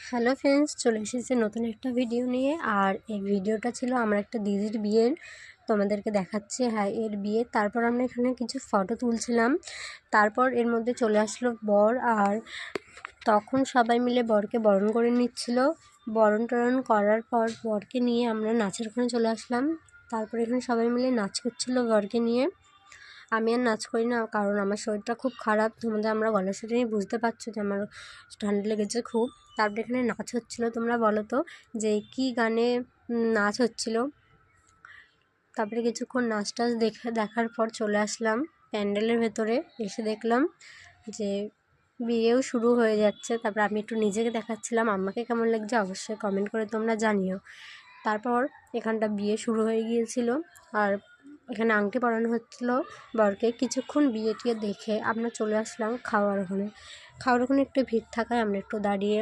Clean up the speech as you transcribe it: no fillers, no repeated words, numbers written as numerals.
Hello friends, চলে এসেছি নতুন একটা ভিডিও নিয়ে। আর এই ভিডিওটা ছিল আমার একটা দিদির বিয়ের। তোমাদেরকে দেখাচ্ছি। হ্যাঁ, এর বিয়ে। তারপর আমরা এখানে কিছু ফটো তুলছিলাম। তারপর এর মধ্যে চলে আসলো বর। আর তখন সবাই মিলে বরকে বরণ করে নিচ্ছিল। বরণ টরণ করার পর বরকে নিয়ে আমরা নাচের ওখানে চলে আসলাম। তারপর এখানে সবাই মিলে নাচ করছিল বরকে নিয়ে। আমি আর নাচ করি না, কারণ আমার শরীরটা খুব খারাপ। তোমাদের আমরা গলা শুনেই বুঝতে পারছো যে আমার ঠান্ডা লেগেছে খুব। তারপরে এখানে নাচ হচ্ছিলো। তোমরা বলো তো যে কী গানে নাচ হচ্ছিলো। তারপরে কিছুক্ষণ নাচ টাচ দেখার পর চলে আসলাম প্যান্ডেলের ভেতরে। এসে দেখলাম যে বিয়েও শুরু হয়ে যাচ্ছে। তারপর আমি একটু নিজেকে দেখাচ্ছিলাম। আমাকে কেমন লাগছে অবশ্যই কমেন্ট করে তোমরা জানিও। তারপর এখানটা বিয়ে শুরু হয়ে গিয়েছিল। আর এখানে আংটি পরানো হচ্ছিল বরকে। কিছুক্ষণ বিয়ে টিয়ে দেখে আমরা চলে আসলাম খাওয়ার ওখানে। খাওয়ার ওখানে একটু ভিড় থাকায় আমরা একটু দাঁড়িয়ে